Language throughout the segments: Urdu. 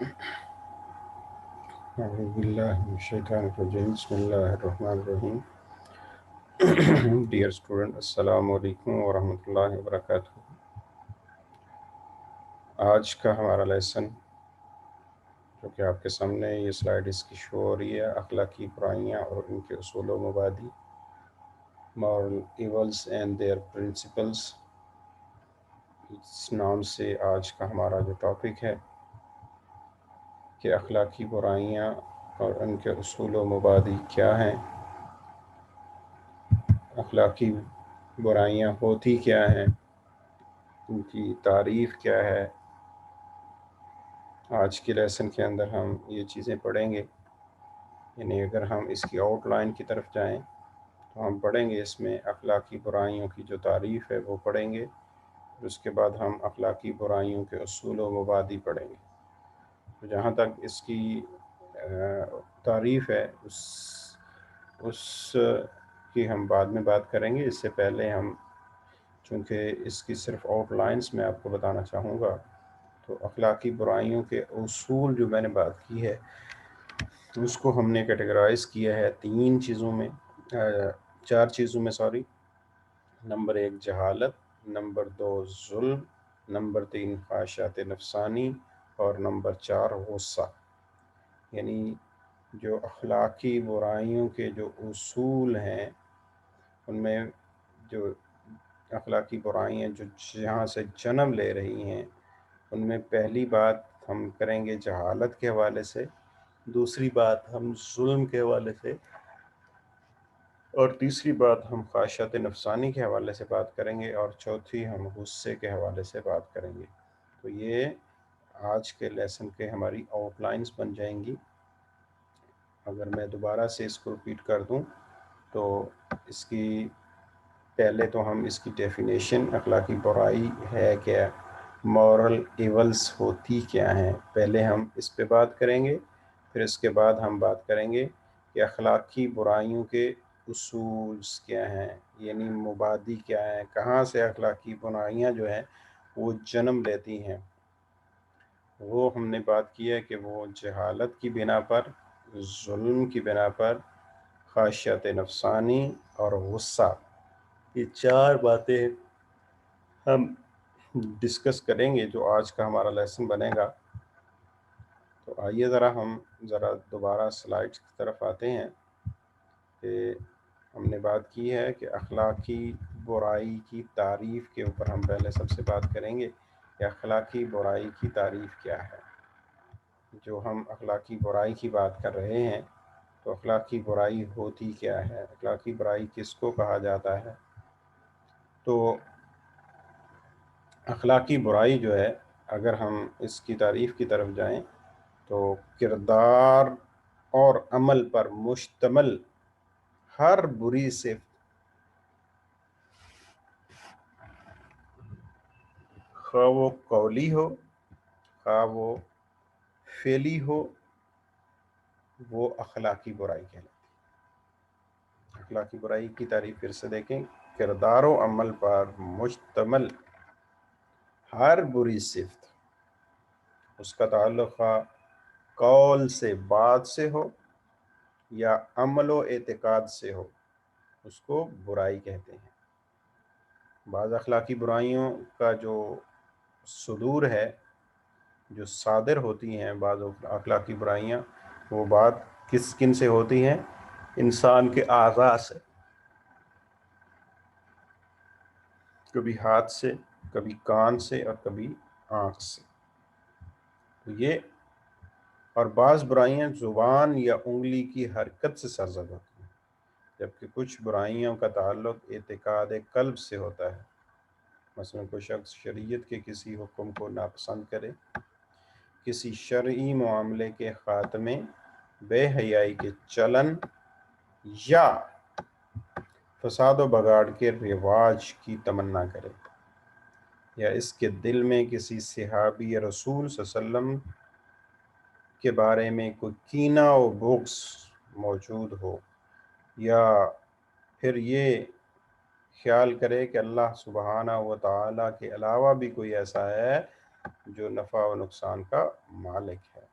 اعوذ باللہ من الشیطان الرجیم بسم اللہ الرحمن الرحیم ڈیئر اسٹوڈنٹ السلام علیکم ورحمۃ اللہ وبرکاتہ۔ آج کا ہمارا لیسن جو کہ آپ کے سامنے یہ سلائیڈ اس کی شو ہو رہی ہے، اخلاقی برائیاں اور ان کے اصول و مبادی، moral evils and their principles, اس نام سے آج کا ہمارا جو ٹاپک ہے کہ اخلاقی برائیاں اور ان کے اصول و مبادی کیا ہیں، اخلاقی برائیاں ہوتی کیا ہیں، ان کی تعریف کیا ہے۔ آج کے لیسن کے اندر ہم یہ چیزیں پڑھیں گے، یعنی اگر ہم اس کی آؤٹ لائن کی طرف جائیں تو ہم پڑھیں گے اس میں اخلاقی برائیوں کی جو تعریف ہے وہ پڑھیں گے، اس کے بعد ہم اخلاقی برائیوں کے اصول و مبادی پڑھیں گے۔ تو جہاں تک اس کی تعریف ہے اس کی ہم بعد میں بات کریں گے۔ اس سے پہلے ہم چونکہ اس کی صرف آؤٹ لائنز میں آپ کو بتانا چاہوں گا، تو اخلاقی برائیوں کے اصول جو میں نے بات کی ہے اس کو ہم نے کیٹیگرائز کیا ہے چار چیزوں میں نمبر 1 جہالت، نمبر 2 ظلم، نمبر 3 خواہشات نفسانی، اور نمبر 4 غصہ۔ یعنی جو اخلاقی برائیوں کے جو اصول ہیں ان میں جو اخلاقی برائیاں جو جہاں سے جنم لے رہی ہیں ان میں پہلی بات ہم کریں گے جہالت کے حوالے سے، دوسری بات ہم ظلم کے حوالے سے، اور تیسری بات ہم خواہشات نفسانی کے حوالے سے بات کریں گے، اور چوتھی ہم غصے کے حوالے سے بات کریں گے۔ تو یہ آج کے لیسن کے ہماری آؤٹ لائنز بن جائیں گی۔ اگر میں دوبارہ سے اس کو ریپیٹ کر دوں تو اس کی پہلے تو ہم اس کی ڈیفینیشن، اخلاقی برائی ہے کیا، مورل ایولز ہوتی کیا ہیں، پہلے ہم اس پہ بات کریں گے، پھر اس کے بعد ہم بات کریں گے کہ اخلاقی برائیوں کے اصولز کیا ہیں، یعنی مبادی کیا ہیں، کہاں سے اخلاقی برائیاں جو ہیں وہ جنم لیتی ہیں۔ وہ ہم نے بات کی ہے کہ وہ جہالت کی بنا پر، ظلم کی بنا پر، خواہشات نفسانی اور غصہ، یہ چار باتیں ہم ڈسکس کریں گے جو آج کا ہمارا لیسن بنے گا۔ تو آئیے ہم دوبارہ سلائڈس کی طرف آتے ہیں کہ ہم نے بات کی ہے کہ اخلاقی برائی کی تعریف کے اوپر ہم پہلے سب سے بات کریں گے کہ اخلاقی برائی کی تعریف کیا ہے۔ جو ہم اخلاقی برائی کی بات کر رہے ہیں تو اخلاقی برائی ہوتی کیا ہے، اخلاقی برائی کس کو کہا جاتا ہے۔ تو اخلاقی برائی جو ہے، اگر ہم اس کی تعریف کی طرف جائیں تو کردار اور عمل پر مشتمل ہر بری صفت، خواہ وہ قولی ہو خواہ وہ فعلی ہو، وہ اخلاقی برائی کہلاتی ہے۔ اخلاقی برائی کی تعریف پھر سے دیکھیں، کردار و عمل پر مشتمل ہر بری صفت، اس کا تعلق قول سے، بات سے ہو یا عمل و اعتقاد سے ہو، اس کو برائی کہتے ہیں۔ بعض اخلاقی برائیوں کا جو صدور ہے، جو صادر ہوتی ہیں، بعض اخلاقی برائیاں وہ بات کن سے ہوتی ہیں؟ انسان کے اعضاء سے، کبھی ہاتھ سے، کبھی کان سے، اور کبھی آنکھ سے۔ تو یہ اور بعض برائیاں زبان یا انگلی کی حرکت سے سرزد ہوتی ہیں، جبکہ کچھ برائیوں کا تعلق اعتقاد قلب سے ہوتا ہے۔ مثلا کوئی شخص شریعت کے کسی حکم کو ناپسند کرے، کسی شرعی معاملے کے خاتمے، بے حیائی کے چلن یا فساد و بگاڑ کے رواج کی تمنا کرے، یا اس کے دل میں کسی صحابی رسول صلی اللہ علیہ وسلم کے بارے میں کوئی کینہ و بغض موجود ہو، یا پھر یہ خیال کرے کہ اللہ سبحانہ و تعالیٰ کے علاوہ بھی کوئی ایسا ہے جو نفع و نقصان کا مالک ہے۔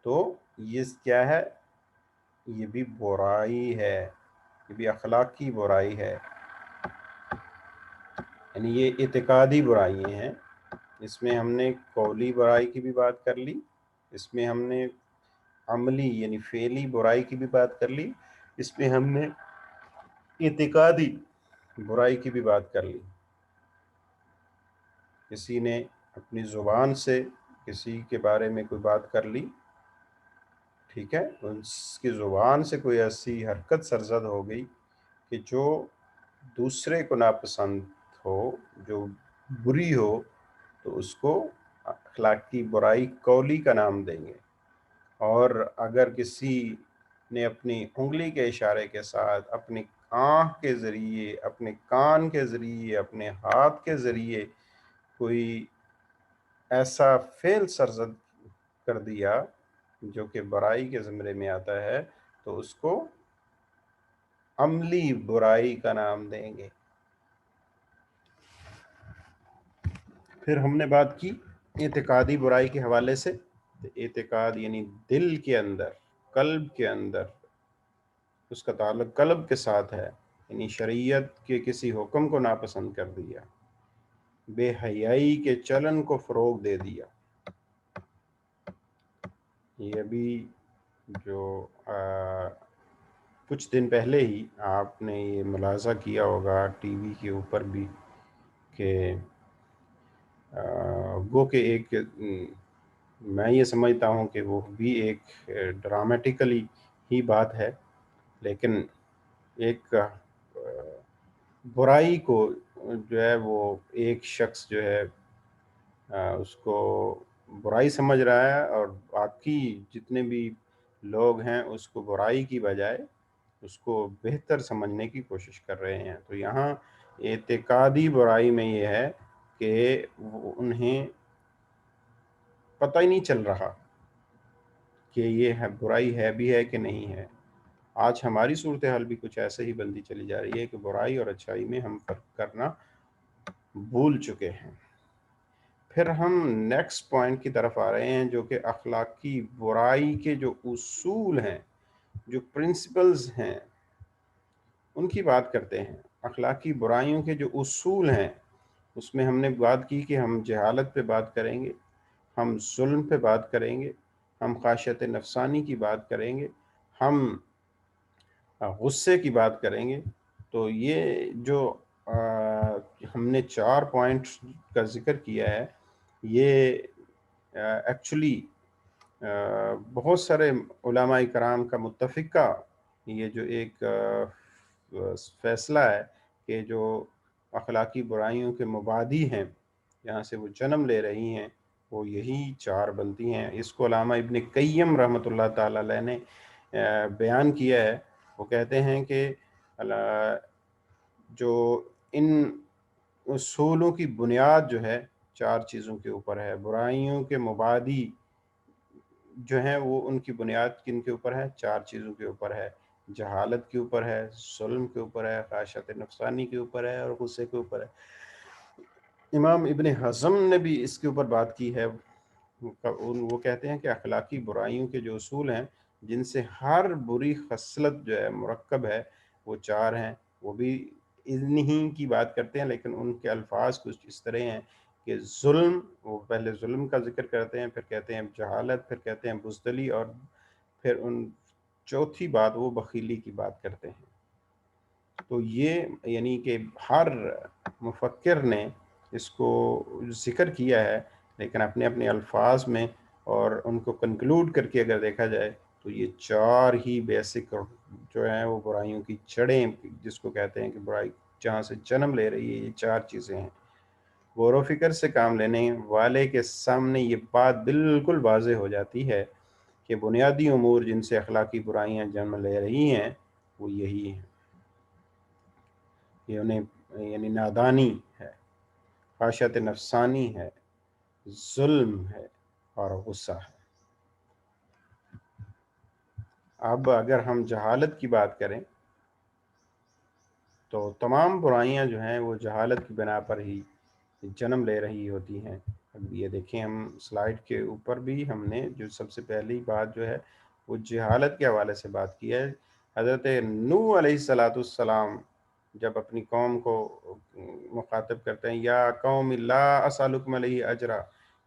تو یہ کیا ہے؟ یہ بھی برائی ہے، یہ بھی اخلاقی برائی ہے، یعنی یہ اعتقادی برائیاں ہیں۔ اس میں ہم نے قولی برائی کی بھی بات کر لی، اس میں ہم نے عملی یعنی فعلی برائی کی بھی بات کر لی، اس میں ہم نے اعتقادی برائی کی بھی بات کر لی۔ کسی نے اپنی زبان سے کسی کے بارے میں کوئی بات کر لی، ٹھیک ہے، اس کی زبان سے کوئی ایسی حرکت سرزد ہو گئی کہ جو دوسرے کو ناپسند ہو، جو بری ہو، تو اس کو اخلاقی برائی قولی کا نام دیں گے۔ اور اگر کسی نے اپنی انگلی کے اشارے کے ساتھ، اپنی آنکھ کے ذریعے، اپنے کان کے ذریعے، اپنے ہاتھ کے ذریعے کوئی ایسا فعل سرزد کر دیا جو کہ برائی کے زمرے میں آتا ہے، تو اس کو عملی برائی کا نام دیں گے۔ پھر ہم نے بات کی اعتقادی برائی کے حوالے سے۔ اعتقاد یعنی دل کے اندر، قلب کے اندر، اس کا تعلق قلب کے ساتھ ہے، یعنی شریعت کے کسی حکم کو ناپسند کر دیا، بے حیائی کے چلن کو فروغ دے دیا۔ یہ ابھی جو کچھ دن پہلے ہی آپ نے یہ ملاحظہ کیا ہوگا ٹی وی کے اوپر بھی کہ وہ کہ ایک میں یہ سمجھتا ہوں کہ وہ بھی ایک ڈرامیٹیکلی ہی بات ہے، لیکن ایک برائی کو جو ہے وہ ایک شخص جو ہے اس کو برائی سمجھ رہا ہے، اور باقی جتنے بھی لوگ ہیں اس کو برائی کی بجائے اس کو بہتر سمجھنے کی کوشش کر رہے ہیں۔ تو یہاں اعتقادی برائی میں یہ ہے کہ انہیں پتہ ہی نہیں چل رہا کہ یہ برائی ہے بھی ہے کہ نہیں ہے۔ آج ہماری صورتحال بھی کچھ ایسے ہی بنتی چلی جا رہی ہے کہ برائی اور اچھائی میں ہم فرق کرنا بھول چکے ہیں۔ پھر ہم نیکسٹ پوائنٹ کی طرف آ رہے ہیں، جو کہ اخلاقی برائی کے جو اصول ہیں، جو پرنسپلز ہیں، ان کی بات کرتے ہیں۔ اخلاقی برائیوں کے جو اصول ہیں، اس میں ہم نے بات کی کہ ہم جہالت پہ بات کریں گے، ہم ظلم پہ بات کریں گے، ہم خواہشات نفسانی کی بات کریں گے، ہم غصے کی بات کریں گے۔ تو یہ جو ہم نے 4 پوائنٹ کا ذکر کیا ہے، یہ ایکچولی بہت سارے علماء کرام کا متفقہ یہ جو ایک فیصلہ ہے کہ جو اخلاقی برائیوں کے مبادی ہیں، یہاں سے وہ جنم لے رہی ہیں، وہ یہی 4 بنتی ہیں۔ اس کو علامہ ابن قیم رحمۃ اللہ تعالی علیہ نے بیان کیا ہے۔ وہ کہتے ہیں کہ جو ان اصولوں کی بنیاد جو ہے 4 چیزوں کے اوپر ہے۔ برائیوں کے مبادی جو ہیں وہ ان کی بنیاد کن کے اوپر ہے؟ 4 چیزوں کے اوپر ہے۔ جہالت کے اوپر ہے، ظلم کے اوپر ہے، خواہشات نفسانی کے اوپر ہے، اور غصے کے اوپر ہے۔ امام ابن حزم نے بھی اس کے اوپر بات کی ہے۔ وہ کہتے ہیں کہ اخلاقی برائیوں کے جو اصول ہیں جن سے ہر بری خصلت جو ہے مرکب ہے، وہ 4 ہیں۔ وہ بھی انہی کی بات کرتے ہیں، لیکن ان کے الفاظ کچھ اس طرح ہیں کہ ظلم، وہ پہلے ظلم کا ذکر کرتے ہیں، پھر کہتے ہیں جہالت، پھر کہتے ہیں بزدلی، اور پھر ان چوتھی بات وہ بخیلی کی بات کرتے ہیں۔ تو یہ یعنی کہ ہر مفکر نے اس کو ذکر کیا ہے، لیکن اپنے اپنے الفاظ میں، اور ان کو کنکلوڈ کر کے اگر دیکھا جائے تو یہ 4 ہی بیسک جو ہیں وہ برائیوں کی جڑیں، جس کو کہتے ہیں کہ برائی جہاں سے جنم لے رہی ہے، یہ 4 چیزیں ہیں۔ غور و فکر سے کام لینے والے کے سامنے یہ بات بالکل واضح ہو جاتی ہے کہ بنیادی امور جن سے اخلاقی برائیاں جنم لے رہی ہیں وہ یہی ہیں۔ یہ انہیں یعنی نادانی ہے، خواہشات نفسانی ہے، ظلم ہے، اور غصہ ہے۔ اب اگر ہم جہالت کی بات کریں تو تمام برائیاں جو ہیں وہ جہالت کی بنا پر ہی جنم لے رہی ہوتی ہیں۔ اب یہ دیکھیں ہم سلائڈ کے اوپر بھی ہم نے جو سب سے پہلی بات جو ہے وہ جہالت کے حوالے سے بات کی ہے. حضرت نوح علیہ السلام جب اپنی قوم کو مخاطب کرتے ہیں، یا قوم لا اسالکم علیہ اجرا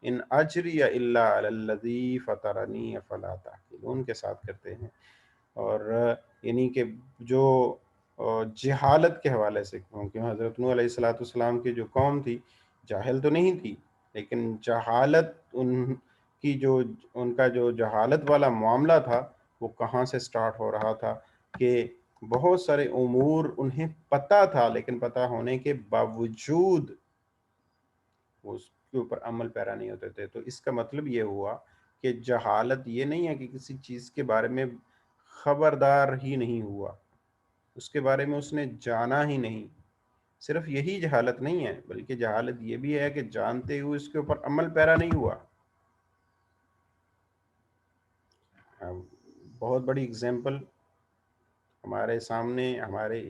ان اجری الا علی الذی فطرنی افلا تعقلون کے ساتھ کرتے ہیں. اور یعنی کہ جو جہالت کے حوالے سے، کیونکہ حضرت نوح علیہ السلام کی جو قوم تھی جاہل تو نہیں تھی، لیکن جہالت ان کی جو ان کا جو جہالت والا معاملہ تھا وہ کہاں سے سٹارٹ ہو رہا تھا کہ بہت سارے امور انہیں پتہ تھا، لیکن پتہ ہونے کے باوجود وہ اس کے اوپر عمل پیرا نہیں ہوتے تھے. تو اس کا مطلب یہ ہوا کہ جہالت یہ نہیں ہے کہ کسی چیز کے بارے میں خبردار ہی نہیں ہوا، اس کے بارے میں اس نے جانا ہی نہیں. صرف یہی جہالت نہیں ہے، بلکہ جہالت یہ بھی ہے کہ جانتے ہوئے اس کے اوپر عمل پیرا نہیں ہوا. بہت بڑی اگزامپل ہمارے سامنے، ہمارے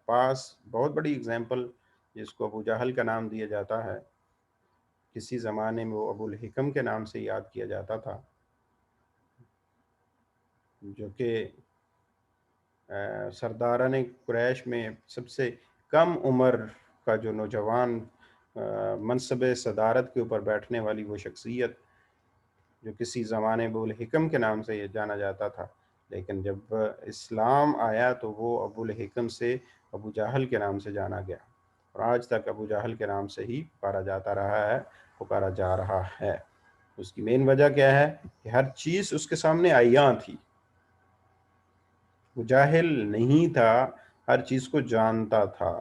پاس بہت بڑی اگزامپل جس کو ابو جہل کا نام دیا جاتا ہے. کسی زمانے میں وہ ابو الحکم کے نام سے یاد کیا جاتا تھا، جو کہ سرداران قریش میں سب سے کم عمر کا جو نوجوان منصب صدارت کے اوپر بیٹھنے والی وہ شخصیت، جو کسی زمانے ابو الحکم کے نام سے یہ جانا جاتا تھا. لیکن جب اسلام آیا تو وہ ابو الحکم سے ابو جہل کے نام سے جانا گیا، اور آج تک ابو جہل کے نام سے ہی پکارا جاتا رہا ہے، پکارا جا رہا ہے. اس کی مین وجہ کیا ہے کہ ہر چیز اس کے سامنے عیاں تھی، وہ جاہل نہیں تھا، ہر چیز کو جانتا تھا.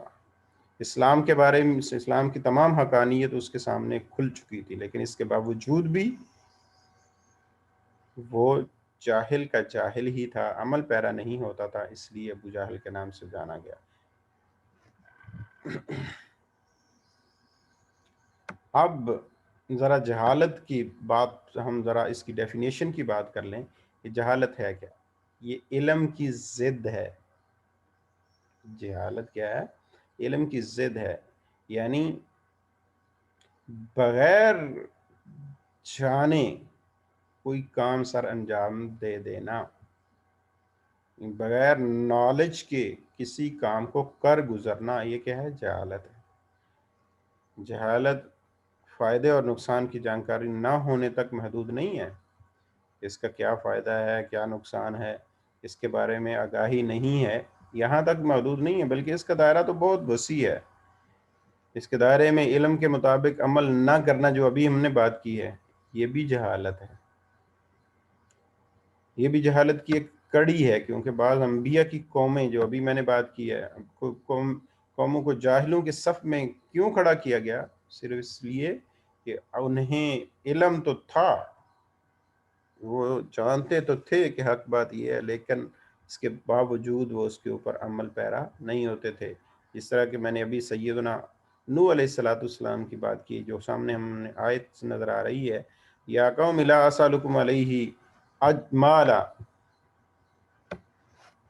اسلام کے بارے میں، اسلام کی تمام حقانیت اس کے سامنے کھل چکی تھی، لیکن اس کے باوجود بھی وہ جاہل کا جاہل ہی تھا، عمل پیرا نہیں ہوتا تھا، اس لیے ابو جہل کے نام سے جانا گیا. اب ذرا جہالت کی بات، ہم ذرا اس کی ڈیفینیشن کی بات کر لیں کہ جہالت ہے کیا. یہ علم کی ضد ہے. جہالت کیا ہے؟ علم کی ضد ہے. یعنی بغیر جانے کوئی کام سر انجام دے دینا، بغیر نالج کے کسی کام کو کر گزرنا، یہ کیا ہے؟ جہالت ہے. جہالت فائدے اور نقصان کی جانکاری نہ ہونے تک محدود نہیں ہے. اس کا کیا فائدہ ہے، کیا نقصان ہے، اس کے بارے میں آگاہی نہیں ہے، یہاں تک محدود نہیں ہے، بلکہ اس کا دائرہ تو بہت وسیع ہے. اس کے دائرے میں علم کے مطابق عمل نہ کرنا، جو ابھی ہم نے بات کی ہے، یہ بھی جہالت ہے. یہ بھی جہالت کی ایک کڑی ہے، کیونکہ بعض انبیاء کی قومیں، جو ابھی میں نے بات کی ہے، قوموں کو جاہلوں کے صف میں کیوں کھڑا کیا گیا؟ صرف اس لیے کہ انہیں علم تو تھا، وہ جانتے تو تھے کہ حق بات یہ ہے، لیکن اس کے باوجود وہ اس کے اوپر عمل پیرا نہیں ہوتے تھے. جس طرح کہ میں نے ابھی سیدنا نوح علیہ السلام کی بات کی، جو سامنے ہم نے آیت نظر آ رہی ہے، یا قوم لا اسالکم علیہ مالا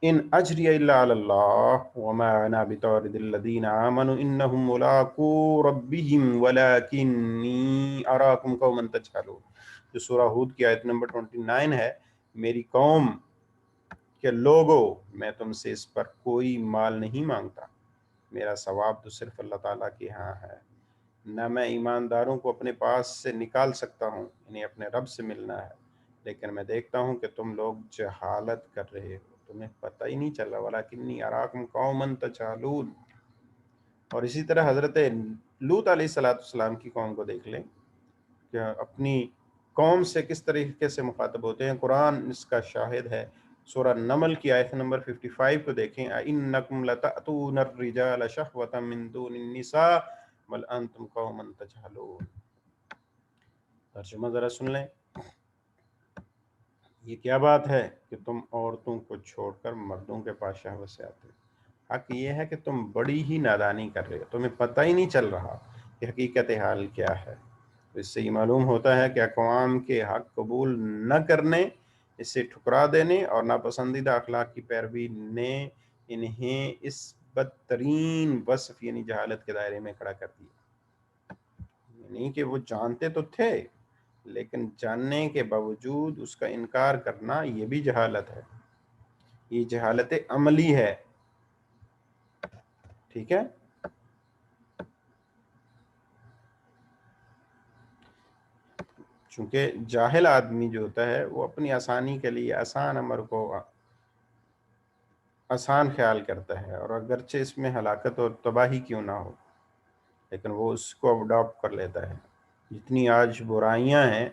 ان اجری الا علی اللہ وما انا بطارد الذین آمنوا انہم ملاقو ربہم ولکنی اراکم قوما تجہلون، جو سورہ ہود کی آیت نمبر 29 ہے. میری قوم کے لوگوں، میں تم سے اس پر کوئی مال نہیں مانگتا، میرا ثواب تو صرف اللہ تعالیٰ کے ہاں ہے. نہ میں ایمانداروں کو اپنے پاس سے نکال سکتا ہوں، انہیں اپنے رب سے ملنا ہے، لیکن میں دیکھتا ہوں کہ تم لوگ جہالت کر رہے ہو، تمہیں پتہ ہی نہیں چل رہا. وَلَكِنِّي أَرَاكُمْ قَوْمًا تَجْهَلُونَ. اور اسی طرح حضرت لوط علیہ السلام کی قوم کو دیکھ لیں کہ اپنی قوم سے کس طریقے سے مخاطب ہوتے ہیں. قرآن اس کا شاہد ہے. سورہ نمل کی آیت نمبر 55 کو دیکھیں، اِنَّكُمْ لَتَأْتُونَ الرِّجَالَ شَهْوَةً مِّن دُونِ النِّسَاءِ بل انتم قوم تجہلون. ترجمہ ذرا سن لیں. یہ کیا بات ہے کہ تم عورتوں کو چھوڑ کر مردوں کے پاس شہوت سے آتے ہو؟ حق یہ ہے کہ تم بڑی ہی نادانی کر رہے ہو، تمہیں پتہ ہی نہیں چل رہا کہ حقیقت حال کیا ہے. اس سے یہ معلوم ہوتا ہے کہ اقوام کے حق قبول نہ کرنے، اسے ٹھکرا دینے اور ناپسندیدہ اخلاق کی پیروی نے انہیں اس بدترین وصف یعنی جہالت کے دائرے میں کھڑا کر دیا. یعنی کہ وہ جانتے تو تھے لیکن جاننے کے باوجود اس کا انکار کرنا یہ بھی جہالت ہے، یہ جہالت عملی ہے، ٹھیک ہے۔ چونکہ جاہل آدمی جو ہوتا ہے وہ اپنی آسانی کے لیے آسان امر کو آسان خیال کرتا ہے، اور اگرچہ اس میں ہلاکت اور تباہی کیوں نہ ہو لیکن وہ اس کو اڈاپٹ کر لیتا ہے۔ جتنی آج برائیاں ہیں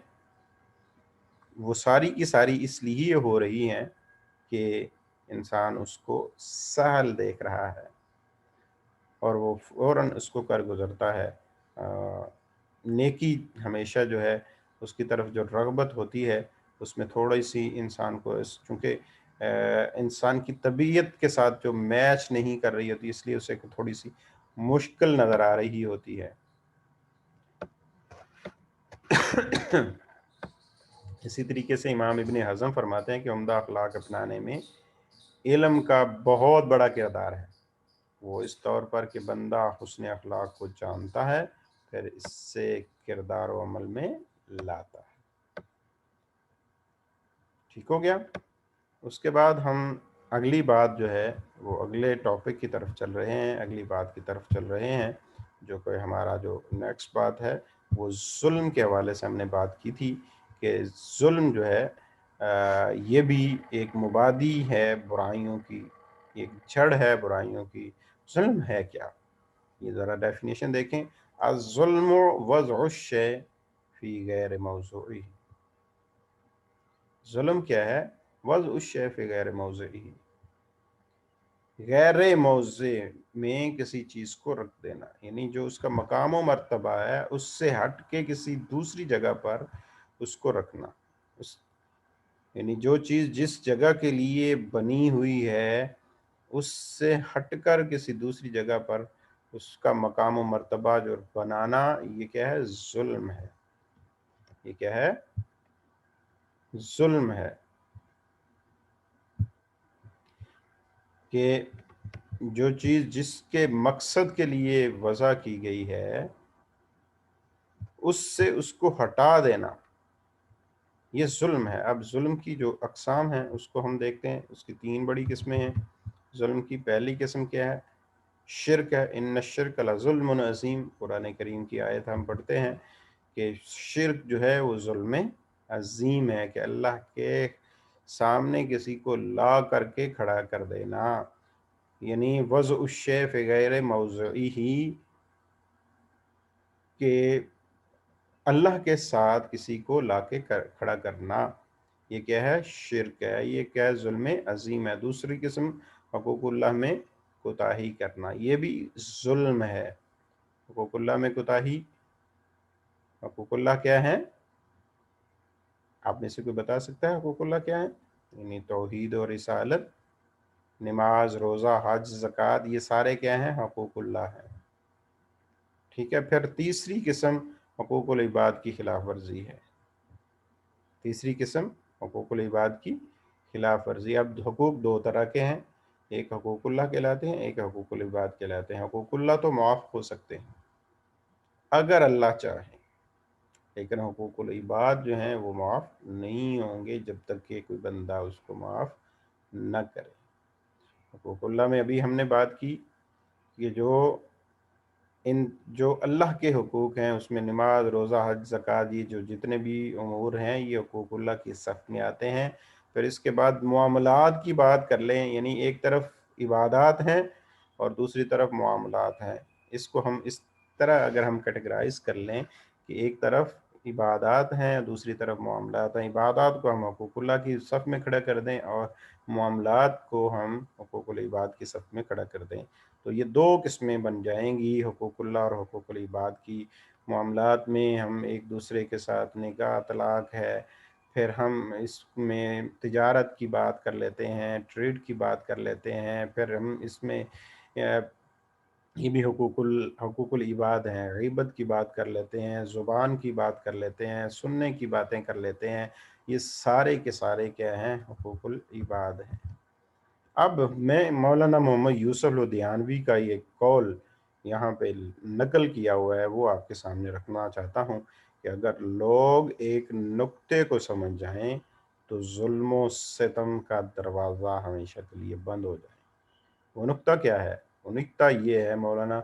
وہ ساری کی ساری اس لیے ہو رہی ہیں کہ انسان اس کو سہل دیکھ رہا ہے اور وہ فوراً اس کو کر گزرتا ہے۔ نیکی ہمیشہ جو ہے اس کی طرف جو رغبت ہوتی ہے اس میں تھوڑی سی انسان کو چونکہ انسان کی طبیعت کے ساتھ جو میچ نہیں کر رہی ہوتی، اس لیے اسے تھوڑی سی مشکل نظر آ رہی ہوتی ہے۔ اسی طریقے سے امام ابن حزم فرماتے ہیں کہ عمدہ اخلاق اپنانے میں علم کا بہت بڑا کردار ہے، وہ اس طور پر کہ بندہ حسن اخلاق کو جانتا ہے پھر اس سے کردار و عمل میں لاتا ہے۔ ٹھیک ہو گیا؟ اس کے بعد ہم اگلی بات جو ہے وہ اگلے ٹاپک کی طرف چل رہے ہیں، اگلی بات کی طرف چل رہے ہیں، جو کہ ہمارا جو نیکسٹ بات ہے وہ ظلم کے حوالے سے ہم نے بات کی تھی کہ ظلم جو ہے یہ بھی ایک مبادی ہے برائیوں کی، ایک جڑ ہے برائیوں کی۔ ظلم ہے کیا؟ یہ ذرا ڈیفینیشن دیکھیں۔ الظلم وضع الشیء فی غیر موضوعہ، ظلم کیا ہے؟ وضع الشیء فی غیر موضعہ، غیر موضع میں کسی چیز کو رکھ دینا، یعنی جو اس کا مقام و مرتبہ ہے اس سے ہٹ کے کسی دوسری جگہ پر اس کو رکھنا، یعنی جو چیز جس جگہ کے لیے بنی ہوئی ہے اس سے ہٹ کر کسی دوسری جگہ پر اس کا مقام و مرتبہ جو بنانا، یہ کیا ہے؟ ظلم ہے۔ یہ کیا ہے؟ ظلم ہے۔ کہ جو چیز جس کے مقصد کے لیے وضع کی گئی ہے اس سے اس کو ہٹا دینا، یہ ظلم ہے۔ اب ظلم کی جو اقسام ہیں اس کو ہم دیکھتے ہیں، اس کی 3 بڑی قسمیں ہیں۔ ظلم کی پہلی قسم کیا ہے؟ شرک ہے۔ ان الشرک لظلم عظیم، قرآن کریم کی آیت ہم پڑھتے ہیں کہ شرک جو ہے وہ ظلم عظیم ہے، کہ اللہ کے سامنے کسی کو لا کر کے کھڑا کر دینا، یعنی وضع الشیء فی غیر موضعہ، کہ اللہ کے ساتھ کسی کو لا کے کھڑا کرنا، یہ کیا ہے؟ شرک ہے۔ یہ کیا ہے؟ ظلم عظیم ہے۔ دوسری قسم حقوق اللہ میں کوتاہی کرنا، یہ بھی ظلم ہے۔ حقوق اللہ میں کوتاہی، حقوق اللہ کیا ہے؟ آپ میں سے کوئی بتا سکتا ہے حقوق اللہ کیا ہے؟ یعنی توحید اور رسالت، نماز، روزہ، حج، زکوٰۃ، یہ سارے کیا ہیں؟ حقوق اللہ ہیں۔ ٹھیک ہے۔ پھر تیسری قسم حقوق العباد کی خلاف ورزی ہے۔ تیسری قسم حقوق العباد کی خلاف ورزی۔ اب حقوق 2 طرح کے ہیں، ایک حقوق اللہ کہلاتے ہیں، ایک حقوق العباد کہلاتے ہیں۔ حقوق اللہ تو معاف ہو سکتے ہیں اگر اللہ چاہے، لیکن حقوق العباد جو ہیں وہ معاف نہیں ہوں گے جب تک کہ کوئی بندہ اس کو معاف نہ کرے۔ حقوق اللہ میں ابھی ہم نے بات کی کہ جو اللہ کے حقوق ہیں اس میں نماز، روزہ، حج، زکوٰۃ، یہ جو جتنے بھی امور ہیں یہ حقوق اللہ کی صف میں آتے ہیں۔ پھر اس کے بعد معاملات کی بات کر لیں، یعنی ایک طرف عبادات ہیں اور دوسری طرف معاملات ہیں۔ اس کو ہم اس طرح اگر ہم کیٹیگرائز کر لیں کہ ایک طرف عبادات ہیں دوسری طرف معاملات ہیں، عبادات کو ہم حقوق اللہ کی صف میں کھڑا کر دیں اور معاملات کو ہم حقوق العباد کی صف میں کھڑا کر دیں، تو یہ 2 قسمیں بن جائیں گی حقوق اللہ اور حقوق العباد کی۔ معاملات میں ہم ایک دوسرے کے ساتھ نکاح، طلاق ہے، پھر ہم اس میں تجارت کی بات کر لیتے ہیں، ٹریڈ کی بات کر لیتے ہیں، پھر ہم اس میں یہ بھی حقوق العباد ہیں، غیبت کی بات کر لیتے ہیں، زبان کی بات کر لیتے ہیں، سننے کی باتیں کر لیتے ہیں، یہ سارے کے سارے کیا ہیں؟ حقوق العباد ہیں۔ اب میں مولانا محمد یوسف لدھیانوی کا یہ قول یہاں پہ نقل کیا ہوا ہے وہ آپ کے سامنے رکھنا چاہتا ہوں کہ اگر لوگ ایک نقطے کو سمجھ جائیں تو ظلم و ستم کا دروازہ ہمیشہ کے لیے بند ہو جائے۔ وہ نقطہ کیا ہے؟ وہ نقطہ یہ ہے، مولانا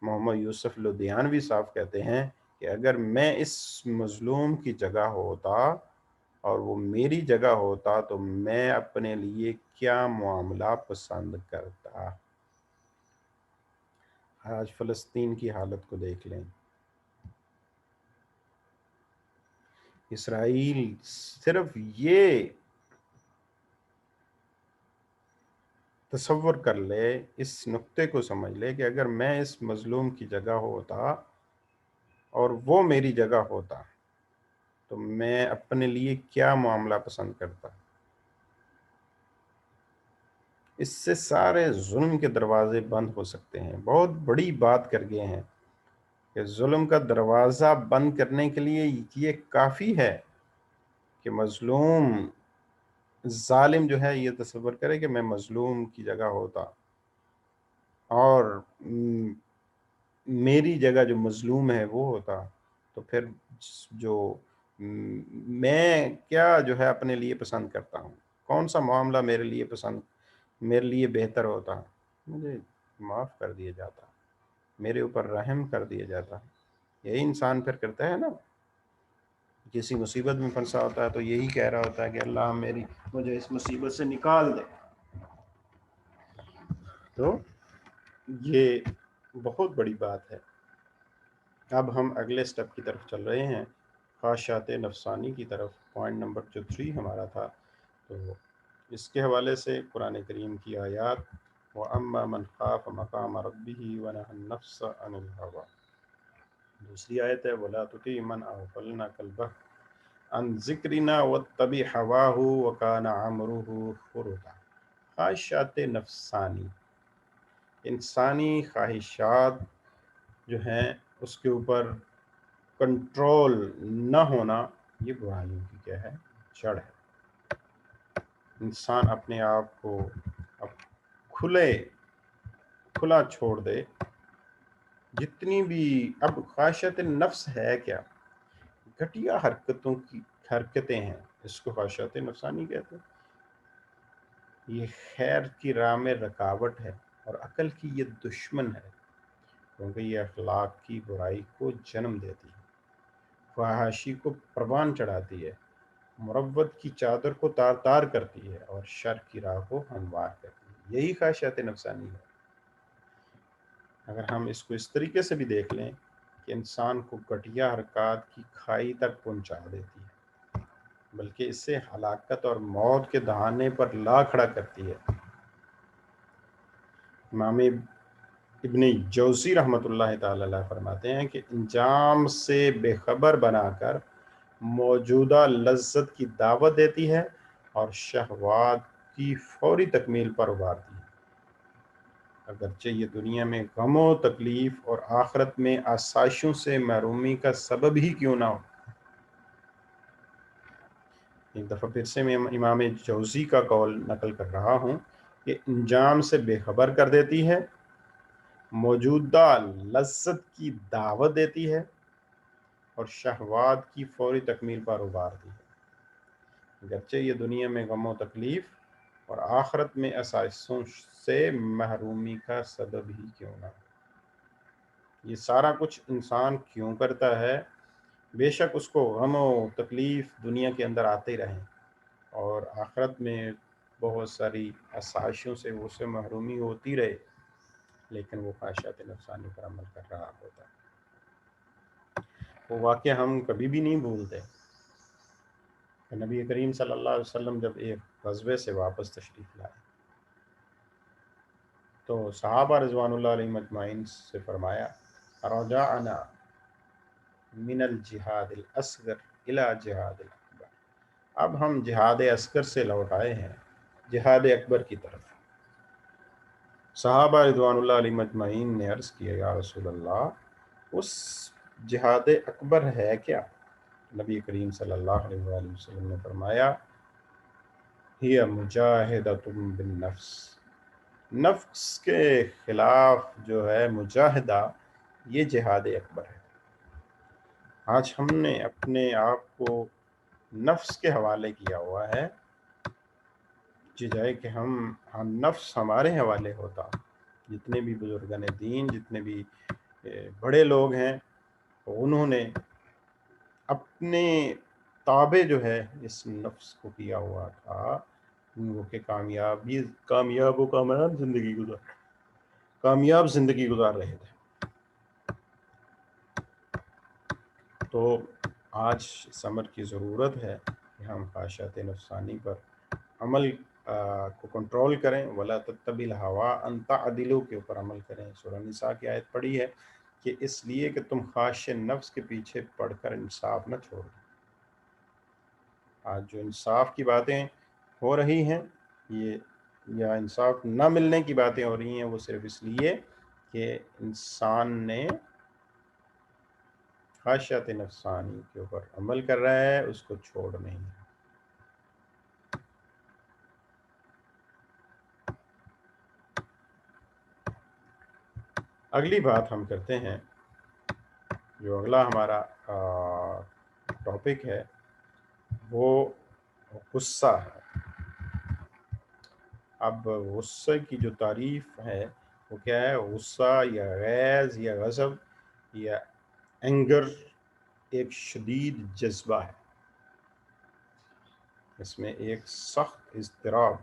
محمد یوسف لدھیانوی صاحب کہتے ہیں کہ اگر میں اس مظلوم کی جگہ ہوتا اور وہ میری جگہ ہوتا تو میں اپنے لیے کیا معاملہ پسند کرتا۔ آج فلسطین کی حالت کو دیکھ لیں، اسرائیل صرف یہ تصور کر لے، اس نقطے کو سمجھ لے کہ اگر میں اس مظلوم کی جگہ ہوتا اور وہ میری جگہ ہوتا تو میں اپنے لیے کیا معاملہ پسند کرتا۔ اس سے سارے ظلم کے دروازے بند ہو سکتے ہیں۔ بہت بڑی بات کر گئے ہیں کہ ظلم کا دروازہ بند کرنے کے لیے یہ کافی ہے کہ مظلوم ظالم جو ہے یہ تصور کرے کہ میں مظلوم کی جگہ ہوتا اور میری جگہ جو مظلوم ہے وہ ہوتا، تو پھر جو میں کیا جو ہے اپنے لیے پسند کرتا ہوں، کون سا معاملہ میرے لیے بہتر ہوتا، مجھے معاف کر دیا جاتا، میرے اوپر رحم کر دیا جاتا۔ یہی انسان پھر کرتا ہے نا، کسی مصیبت میں پھنسا ہوتا ہے تو یہی کہہ رہا ہوتا ہے کہ اللہ مجھے اس مصیبت سے نکال دے۔ تو یہ بہت بڑی بات ہے۔ اب ہم اگلے سٹیپ کی طرف چل رہے ہیں، خواہشات نفسانی کی طرف، پوائنٹ نمبر جو 3 ہمارا تھا۔ تو اس کے حوالے سے قرآن کریم کی آیات، وَأَمَّا مَنْ خَافَ مَقَامَ رَبِّهِ وَنَهَى النَّفْسَ عَنِ الْهَوَىٰ، دوسری آیت ہے وَلَا تُطِعْ مَنْ أَغْفَلْنَا قَلْبَهُ عَنْ ذِكْرِنَا وَاتَّبَعَ هَوَاهُ وَكَانَ أَمْرُهُ فُرُطًا۔ خواہشات نفسانی، انسانی خواہشات جو ہیں اس کے اوپر کنٹرول نہ ہونا، یہ برائیوں کی کیا ہے؟ جڑ ہے۔ انسان اپنے آپ کو اب کھلا چھوڑ دے، جتنی بھی اب خواہشات نفس ہے کیا؟ گھٹیا حرکتیں ہیں، اس کو خواہشات نفسانی کہتے ہیں۔ یہ خیر کی راہ میں رکاوٹ ہے اور عقل کی یہ دشمن ہے، کیونکہ یہ اخلاق کی برائی کو جنم دیتی ہے، فحاشی کو پروان چڑھاتی ہے، مروت کی چادر کو تار تار کرتی ہے اور شر کی راہ کو ہموار کرتی ہے۔ یہی خواہشات نفسانی ہے۔ اگر ہم اس کو اس طریقے سے بھی دیکھ لیں کہ انسان کو گھٹیا حرکات کی کھائی تک پہنچا دیتی ہے، بلکہ اس سے ہلاکت اور موت کے دہانے پر لا کھڑا کرتی ہے۔ امام ابن جوزی رحمۃ اللہ تعالی علیہ فرماتے ہیں کہ انجام سے بے خبر بنا کر موجودہ لذت کی دعوت دیتی ہے اور شہوات کی فوری تکمیل پر ابھارتی ہے، اگرچہ یہ دنیا میں غم و تکلیف اور آخرت میں آسائشوں سے محرومی کا سبب ہی کیوں نہ ہو۔ ایک دفعہ پھر سے میں امام جوزی کا قول نقل کر رہا ہوں کہ انجام سے بے خبر کر دیتی ہے، موجودہ لذت کی دعوت دیتی ہے اور شہوات کی فوری تکمیل پر ابھارتی ہے، اگرچہ یہ دنیا میں غم و تکلیف اور آخرت میں آسائشوں سے محرومی کا سبب ہی کیوں نہ ہو۔ یہ سارا کچھ انسان کیوں کرتا ہے؟ بے شک اس کو غم و تکلیف دنیا کے اندر آتے رہیں اور آخرت میں بہت ساری آسائشوں سے اسے محرومی ہوتی رہے، لیکن وہ خواہشات نفسانی پر عمل کر رہا ہوتا ہے۔ وہ واقعہ ہم کبھی بھی نہیں بھولتے کہ نبی کریم صلی اللہ علیہ وسلم جب ایک غزوے سے واپس تشریف لائے تو صحابہ رضوان اللہ علیہم اجمعین سے فرمایا، رجعنا من الجہاد الاصغر الى جہاد الاکبر، اب ہم جہاد اصغر سے لوٹ آئے ہیں جہاد اکبر کی طرف۔ صحابہ رضوان اللہ علیہم اجمعین نے عرض کیا، یا رسول اللہ اس جہاد اکبر ہے کیا؟ نبی کریم صلی اللہ علیہ وآلہ وسلم نے فرمایا، ہی مجاہدۃ بالنفس، نفس کے خلاف جو ہے مجاہدہ، یہ جہاد اکبر ہے۔ آج ہم نے اپنے آپ کو نفس کے حوالے کیا ہوا ہے، جائے کہ ہم نفس ہمارے حوالے ہوتا، جتنے بھی بزرگان دین، جتنے بھی بڑے لوگ ہیں، انہوں نے اپنے تابع جو ہے اس نفس کو کیا ہوا تھا، وہ کہ کامیاب و کامیاب زندگی گزار رہے تھے۔ تو آج اس امر کی ضرورت ہے کہ ہم خواہشات نفسانی پر عمل کو کنٹرول کریں، ولا تتبع الہوا ان تعدلوا کے اوپر عمل کریں۔ سورہ نساء کی آیت پڑھی ہے کہ اس لیے کہ تم خواہش نفس کے پیچھے پڑھ کر انصاف نہ چھوڑ دو۔ آج جو انصاف کی باتیں ہو رہی ہیں، یہ یا انصاف نہ ملنے کی باتیں ہو رہی ہیں، وہ صرف اس لیے کہ انسان نے خواہشات نفسانی کے اوپر عمل کر رہا ہے، اس کو چھوڑ نہیں ہے۔ اگلی بات ہم کرتے ہیں، جو اگلا ہمارا ٹاپک ہے وہ غصہ ہے۔ اب غصے کی جو تعریف ہے وہ کیا ہے؟ غصہ یا غیظ یا غضب یا اینگر ایک شدید جذبہ ہے، اس میں ایک سخت اضطراب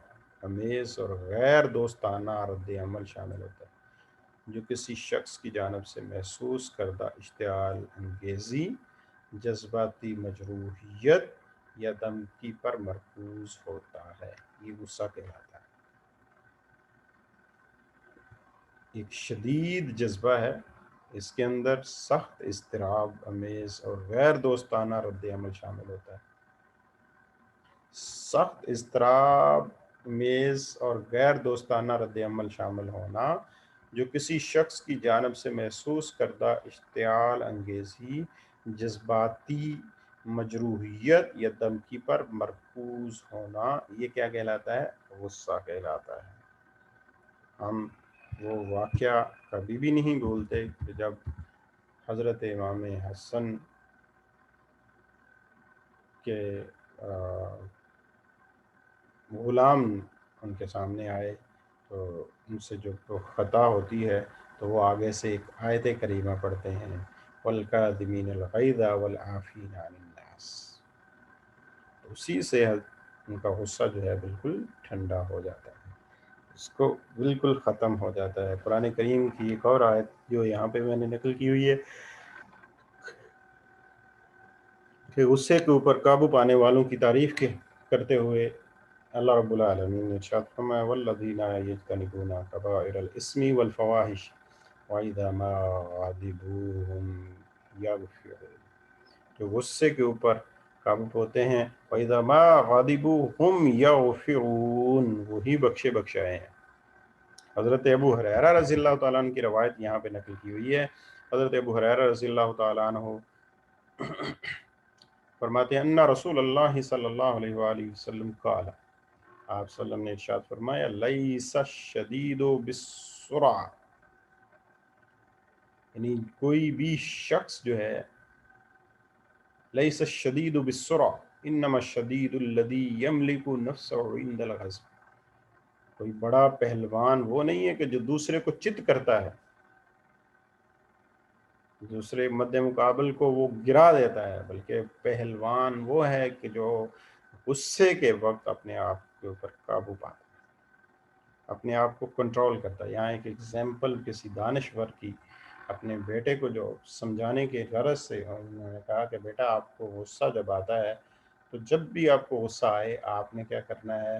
امیز اور غیر دوستانہ رد عمل شامل ہوتا ہے، جو کسی شخص کی جانب سے محسوس کردہ اشتعال انگیزی، جذباتی مجروحیت یا دھمکی پر مرکوز ہوتا ہے۔ یہ غصہ کہلاتا ہے۔ ایک شدید جذبہ ہے، اس کے اندر سخت اضطراب امیز اور غیر دوستانہ رد عمل شامل ہوتا ہے۔ سخت اضطراب امیز اور غیر دوستانہ رد عمل شامل ہونا، جو کسی شخص کی جانب سے محسوس کردہ اشتعال انگیزی، جذباتی مجروحیت یا دھمکی پر مرکوز ہونا، یہ کیا کہلاتا ہے؟ غصہ کہلاتا ہے۔ ہم وہ واقعہ کبھی بھی نہیں بھولتے کہ جب حضرت امام حسن کے غلام ان کے سامنے آئے تو ان سے جو خطا ہوتی ہے تو وہ آگے سے ایک آیت کریمہ پڑھتے ہیں، وَالْكَاظِمِينَ الْغَيْظَ وَالْعَافِينَ عَنِ النَّاسِ۔ اسی سے ان کا غصہ جو ہے بالکل ٹھنڈا ہو جاتا ہے، اس کو بالکل ختم ہو جاتا ہے۔ قرآن کریم کی ایک اور آیت جو یہاں پہ میں نے نقل کی ہوئی ہے کہ غصے کے اوپر قابو پانے والوں کی تعریف کرتے ہوئے اللہ رب العالمین نے ارشاد فرمایا، والذین یجتنبون کبائر الاسم والفواحش وَإِذَا مَا غَضِبُوا هُمْ یغفرون، جو غصے کے اوپر قابو ہوتے ہیں، وَإِذَا مَا غَضِبُوا هُمْ یغفرون، وہی بخشے بخشائے ہیں۔ حضرت ابو ہریرہ رضی اللہ تعالیٰ عنہ کی روایت یہاں پہ نقل کی ہوئی ہے۔ حضرت ابو ہریرہ رضی اللہ تعالیٰ عنہ فرماتے ہیں ان رسول اللہ صلی اللہ علیہ وآلہ وسلم قال، آپ صلی اللہ علیہ وسلم نے ارشاد فرمایا، لیس الشدید بالسرعہ، یعنی کوئی بھی شخص جو ہے، لیس الشدید بالسرعہ انما الشدید الذی یملک نفسہ عند الغضب، کوئی بڑا پہلوان وہ نہیں ہے کہ جو دوسرے کو چت کرتا ہے، دوسرے مد مقابل کو وہ گرا دیتا ہے، بلکہ پہلوان وہ ہے کہ جو غصے کے وقت اپنے آپ کے اوپر قابو پاتا ہے، اپنے آپ کو کنٹرول کرتا ہے۔ یہاں ایک ایگزامپل کسی دانشور کی اپنے بیٹے کو جو سمجھانے کے غرض سے انہوں نے کہا کہ بیٹا آپ کو غصہ جب آتا ہے تو جب بھی آپ کو غصہ آئے آپ نے کیا کرنا ہے،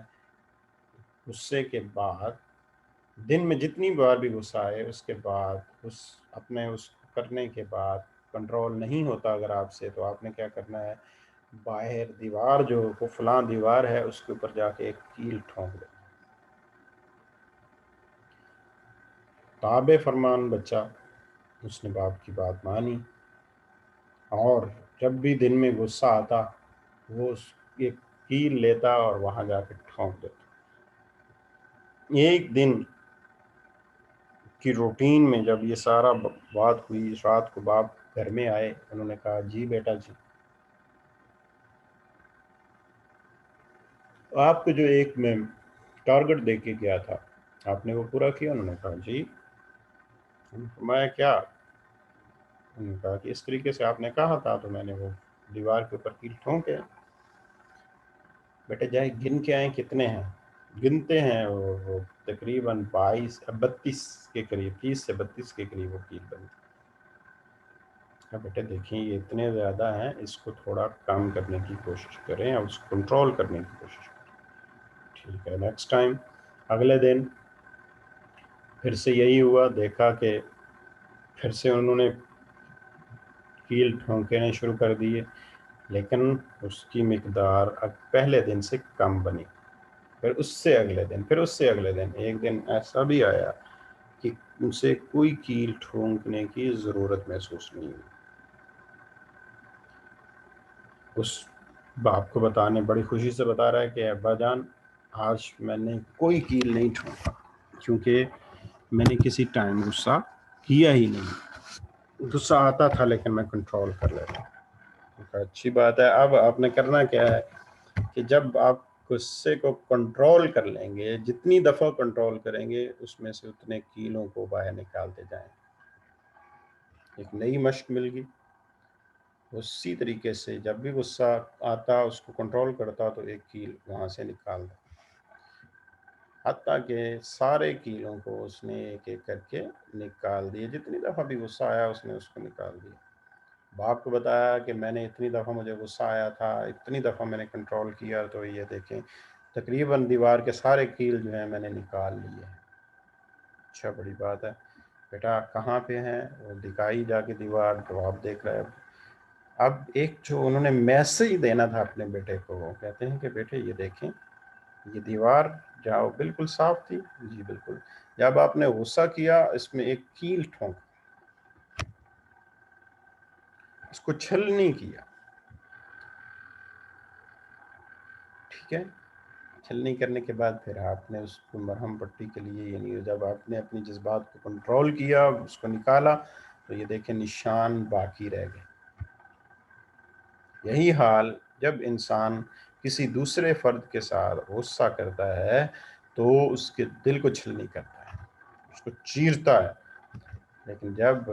غصے کے بعد دن میں جتنی بار بھی غصہ آئے اس کے بعد اس کرنے کے بعد کنٹرول نہیں ہوتا اگر آپ سے، تو آپ نے کیا کرنا ہے، باہر دیوار جو وہ فلاں دیوار ہے اس کے اوپر جا کے ایک کیل ٹھونک دے۔ تابع فرمان بچہ، اس نے باپ کی بات مانی، اور جب بھی دن میں غصہ آتا وہ ایک کیل لیتا اور وہاں جا کے ٹھونک دیتا۔ ایک دن کی روٹین میں جب یہ سارا بات ہوئی، رات کو باپ گھر میں آئے، انہوں نے کہا جی بیٹا جی آپ کو جو ایک میں ٹارگٹ دے کے گیا تھا آپ نے وہ پورا کیا؟ انہوں نے کہا جی۔ میں کیا؟ انہوں نے کہا کہ اس طریقے سے آپ نے کہا تھا تو میں نے وہ دیوار کے اوپر کیل ٹھونکے۔ بیٹے جائیں گن کے آئیں کتنے ہیں؟ گنتے ہیں وہ تقریباً 32 کے قریب، 30 سے 32 کے قریب وہ کیل بنی۔ بیٹے دیکھیں یہ اتنے زیادہ ہیں، اس کو تھوڑا کم کرنے کی کوشش کریں اور اس کو کنٹرول کرنے کی کوشش کریں۔ ٹھیک ہے، نیکسٹ ٹائم اگلے دن پھر سے یہی ہوا، دیکھا کہ پھر سے انہوں نے کیل ٹھونکنے شروع کر دیے، لیکن اس کی مقدار اب پہلے دن سے کم بنی۔ پھر اس سے اگلے دن، پھر اس سے اگلے دن، ایک دن ایسا بھی آیا کہ اسے کوئی کیل ٹھونکنے کی ضرورت محسوس نہیں ہوئی۔ اس باپ کو بتانے بڑی خوشی سے بتا رہا ہے کہ ابا جان آج میں نے کوئی کیل نہیں ٹھونکا، کیونکہ میں نے کسی ٹائم غصہ کیا ہی نہیں۔ غصہ آتا تھا لیکن میں کنٹرول کر لیتا۔ اچھی بات ہے۔ اب آپ نے کرنا کیا ہے کہ جب آپ غصے کو کنٹرول کر لیں گے، جتنی دفعہ کنٹرول کریں گے اس میں سے اتنے کیلوں کو باہر نکالتے جائیں۔ ایک نئی مشق مل گئی۔ اسی طریقے سے جب بھی غصہ آتا اس کو کنٹرول کرتا تو ایک کیل وہاں سے نکال دے، حتیٰ کہ سارے کیلوں کو اس نے ایک ایک کر کے نکال دیے۔ جتنی دفعہ بھی غصہ آیا اس نے اس کو نکال دیا۔ باپ کو بتایا کہ میں نے اتنی دفعہ مجھے غصہ آیا تھا، اتنی دفعہ میں نے کنٹرول کیا، تو یہ دیکھیں تقریباً دیوار کے سارے کیل جو ہیں میں نے نکال لیے۔ اچھا، بڑی بات ہے۔ بیٹا کہاں پہ ہیں؟ وہ دکھائی جا کے دیوار، تو آپ دیکھ رہے ہیں۔ اب ایک جو انہوں نے میسج دینا تھا اپنے بیٹے کو، وہ کہتے ہیں کہ بیٹے یہ دیکھیں یہ دیوار جاؤ بالکل صاف تھی، جی بالکل، جب آپ نے غصہ کیا اس میں ایک کیل ٹھونک، اس کو چھل نہیں کیا۔ ٹھیک ہے، چھلنی کرنے کے بعد پھر آپ نے اس کو مرہم پٹی کے لیے، یعنی جب آپ نے اپنی جذبات کو کنٹرول کیا، اس کو نکالا، تو یہ دیکھیں نشان باقی رہ گئے۔ یہی حال جب انسان کسی دوسرے فرد کے ساتھ غصہ کرتا ہے تو اس کے دل کو چھلنی کرتا ہے، اس کو چیرتا ہے، لیکن جب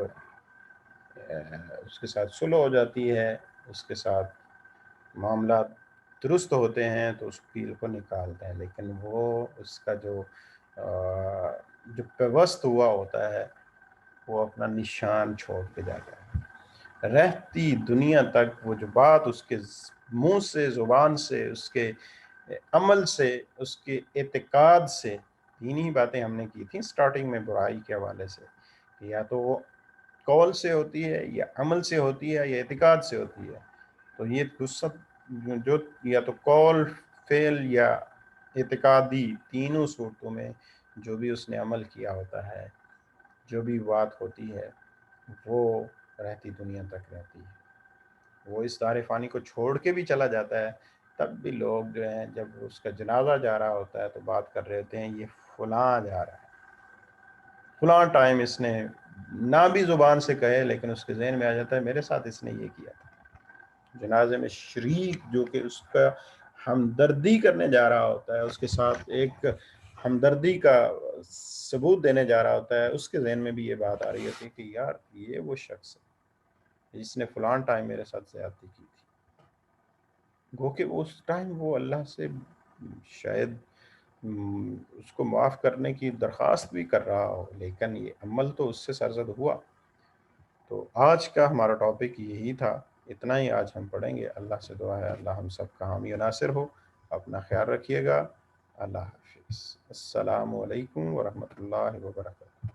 اس کے ساتھ صلح ہو جاتی ہے، اس کے ساتھ معاملات درست ہوتے ہیں تو اس کیل کو نکالتا ہے، لیکن وہ اس کا جو پیوست ہوا ہوتا ہے وہ اپنا نشان چھوڑ کے جاتا ہے۔ رہتی دنیا تک وہ جو بات اس کے منہ سے، زبان سے، اس کے عمل سے، اس کے اعتقاد سے، تین ہی باتیں ہم نے کی تھیں سٹارٹنگ میں برائی کے حوالے سے، کہ یا تو وہ قول سے ہوتی ہے، یا عمل سے ہوتی ہے، یا اعتقاد سے ہوتی ہے۔ تو یہ سب جو یا تو قول، فعل یا اعتقادی، تینوں صورتوں میں جو بھی اس نے عمل کیا ہوتا ہے، جو بھی بات ہوتی ہے، وہ رہتی دنیا تک رہتی ہے۔ وہ اس دار فانی کو چھوڑ کے بھی چلا جاتا ہے، تب بھی لوگ جو ہیں جب اس کا جنازہ جا رہا ہوتا ہے تو بات کر رہے ہوتے ہیں یہ فلاں جا رہا ہے، فلاں ٹائم اس نے نہ بھی زبان سے کہے لیکن اس کے ذہن میں آ جاتا ہے میرے ساتھ اس نے یہ کیا تھا۔ جنازے میں شریک جو کہ اس کا ہمدردی کرنے جا رہا ہوتا ہے، اس کے ساتھ ایک ہمدردی کا ثبوت دینے جا رہا ہوتا ہے، اس کے ذہن میں بھی یہ بات آ رہی ہوتی ہے کہ یار یہ وہ شخص ہے جس نے فلاں ٹائم میرے ساتھ زیادتی کی تھی۔ گو کہ اس ٹائم وہ اللہ سے شاید اس کو معاف کرنے کی درخواست بھی کر رہا ہو، لیکن یہ عمل تو اس سے سرزد ہوا۔ تو آج کا ہمارا ٹاپک یہی تھا، اتنا ہی آج ہم پڑھیں گے۔ اللہ سے دعا ہے اللہ ہم سب کا حامی و ناصر ہو۔ اپنا خیال رکھیے گا۔ اللہ حافظ۔ السلام علیکم ورحمۃ اللہ وبرکاتہ۔